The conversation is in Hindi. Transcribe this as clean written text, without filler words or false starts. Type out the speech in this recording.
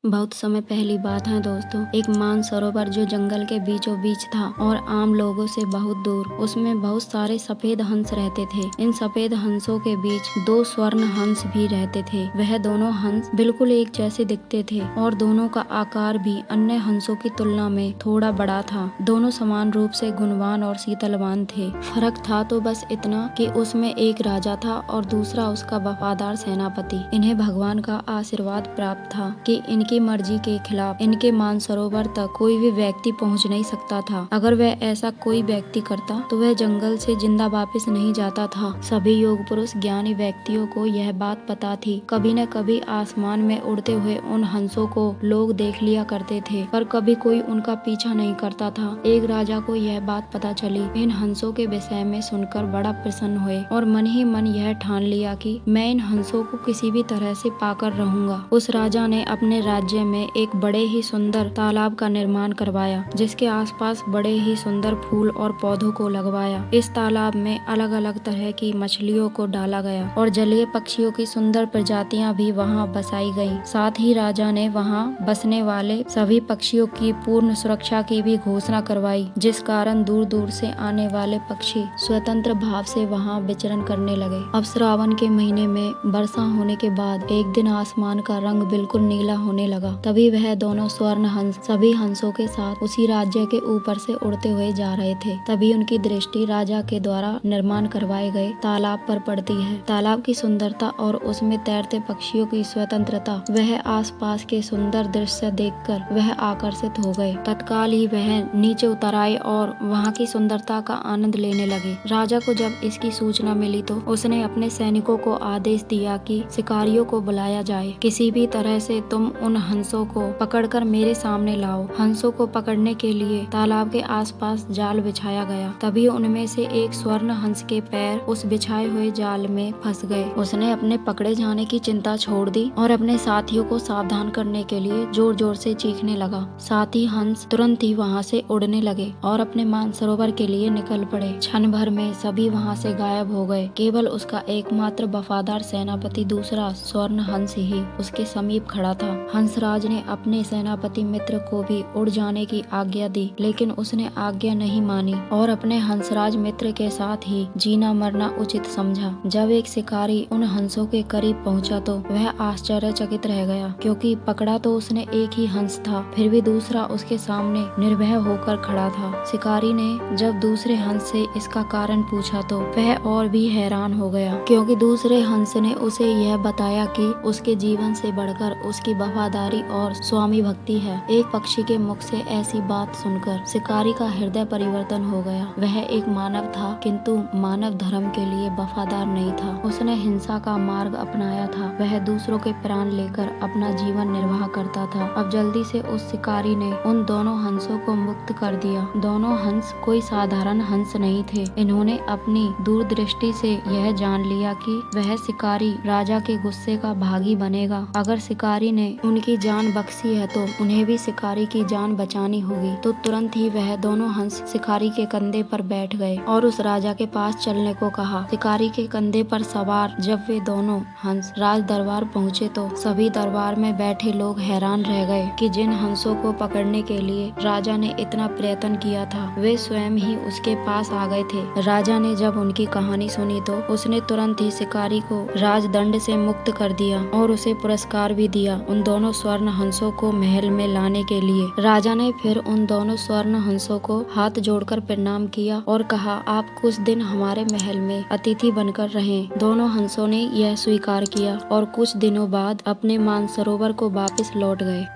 बहुत समय पहली बात है दोस्तों, एक मानसरोवर जो जंगल के बीचों बीच था और आम लोगों से बहुत दूर। उसमें बहुत सारे सफेद हंस रहते थे। इन सफेद हंसों के बीच दो स्वर्ण हंस भी रहते थे। वह दोनों हंस बिल्कुल एक जैसे दिखते थे और दोनों का आकार भी अन्य हंसों की तुलना में थोड़ा बड़ा था। दोनों समान रूप से गुणवान और शीतलवान थे। फर्क था तो बस इतना कि उसमें एक राजा था और दूसरा उसका वफादार सेनापति। इन्हें भगवान का आशीर्वाद प्राप्त था कि इनकी मर्जी के खिलाफ इनके मानसरोवर तक कोई भी व्यक्ति पहुंच नहीं सकता था। अगर वह ऐसा कोई व्यक्ति करता तो वह जंगल से जिंदा वापस नहीं जाता था। सभी योग पुरुष ज्ञानी व्यक्तियों को यह बात पता थी। कभी न कभी आसमान में उड़ते हुए उन हंसों को लोग देख लिया करते थे, पर कभी कोई उनका पीछा नहीं करता था। एक राजा को यह बात पता चली। इन हंसों के विषय में सुनकर बड़ा प्रसन्न हुए और मन ही मन यह ठान लिया कि मैं इन हंसों को किसी भी तरह से पाकर रहूंगा। उस राजा ने अपने राज्य में एक बड़े ही सुंदर तालाब का निर्माण करवाया, जिसके आसपास बड़े ही सुंदर फूल और पौधों को लगवाया। इस तालाब में अलग अलग तरह की मछलियों को डाला गया और जलीय पक्षियों की सुंदर प्रजातियां भी वहां बसाई गईं। साथ ही राजा ने वहां बसने वाले सभी पक्षियों की पूर्ण सुरक्षा की भी घोषणा करवाई, जिस कारण दूर दूर से आने वाले पक्षी स्वतंत्र भाव से वहां विचरण करने लगे। अब श्रावण के महीने में वर्षा होने के बाद एक दिन आसमान का रंग बिल्कुल नीला होने लगा। तभी वह दोनों स्वर्ण हंस सभी हंसों के साथ उसी राज्य के ऊपर से उड़ते हुए जा रहे थे। तभी उनकी दृष्टि राजा के द्वारा निर्माण करवाए गए तालाब पर पड़ती है। तालाब की सुंदरता और उसमें तैरते पक्षियों की स्वतंत्रता, वह आसपास के सुंदर दृश्य देखकर वह आकर्षित हो गए। तत्काल ही वह नीचे उतर आए और वहाँ की सुंदरता का आनंद लेने लगे। राजा को जब इसकी सूचना मिली तो उसने अपने सैनिकों को आदेश दिया कि शिकारियों को बुलाया जाए। किसी भी तरह से तुम उन हंसों को पकड़कर मेरे सामने लाओ। हंसों को पकड़ने के लिए तालाब के आसपास जाल बिछाया गया। तभी उनमें से एक स्वर्ण हंस के पैर उस बिछाए हुए जाल में फंस गए। उसने अपने पकड़े जाने की चिंता छोड़ दी और अपने साथियों को सावधान करने के लिए जोर जोर से चीखने लगा। साथ ही हंस तुरंत ही वहाँ से उड़ने लगे और अपने मानसरोवर के लिए निकल पड़े। क्षण भर में सभी वहाँ से गायब हो गए। केवल उसका एकमात्र वफादार सेनापति दूसरा स्वर्ण हंस ही उसके समीप खड़ा था। हंसराज ने अपने सेनापति मित्र को भी उड़ जाने की आज्ञा दी, लेकिन उसने आज्ञा नहीं मानी और अपने हंसराज मित्र के साथ ही जीना मरना उचित समझा। जब एक शिकारी उन हंसों के करीब पहुंचा तो वह आश्चर्यचकित रह गया, क्योंकि पकड़ा तो उसने एक ही हंस था, फिर भी दूसरा उसके सामने निर्भय होकर खड़ा था। शिकारी ने जब दूसरे हंस से इसका कारण पूछा तो वह और भी हैरान हो गया, क्योंकि दूसरे हंस ने उसे यह बताया कि उसके जीवन से बढ़कर उसकी वफादारी और स्वामी भक्ति है। एक पक्षी के मुख से ऐसी बात सुनकर शिकारी का हृदय परिवर्तन हो गया। वह एक मानव था, किंतु मानव धर्म के लिए वफादार नहीं था। उसने हिंसा का मार्ग अपनाया था। वह दूसरों के प्राण लेकर अपना जीवन निर्वाह करता था। अब जल्दी से उस शिकारी ने उन दोनों हंसों को मुक्त कर दिया। दोनों हंस कोई साधारण हंस नहीं थे। इन्होंने अपनी दूरदृष्टि से यह जान लिया कि वह शिकारी राजा के गुस्से का भागी बनेगा। अगर शिकारी ने उनकी जान बख्शी है तो उन्हें भी शिकारी की जान बचानी होगी। तो तुरंत ही वह दोनों हंस शिकारी के कंधे पर बैठ गए और उस राजा के पास चलने को कहा। शिकारी के कंधे पर सवार जब वे दोनों हंस राज दरबार पहुँचे तो सभी दरबार में बैठे लोग हैरान रह गए कि जिन हंसों को पकड़ने के लिए राजा ने इतना प्रयत्न किया था, वे स्वयं ही उसके पास आ गए थे। राजा ने जब उनकी कहानी सुनी तो उसने तुरंत ही शिकारी को राजदंड से मुक्त कर दिया और उसे पुरस्कार भी दिया उन दोनों स्वर्ण हंसों को महल में लाने के लिए। राजा ने फिर उन दोनों स्वर्ण हंसों को हाथ जोड़कर प्रणाम किया और कहा, आप कुछ दिन हमारे महल में अतिथि बनकर रहें। दोनों हंसों ने यह स्वीकार किया और कुछ दिनों बाद अपने मानसरोवर को वापस लौट गए।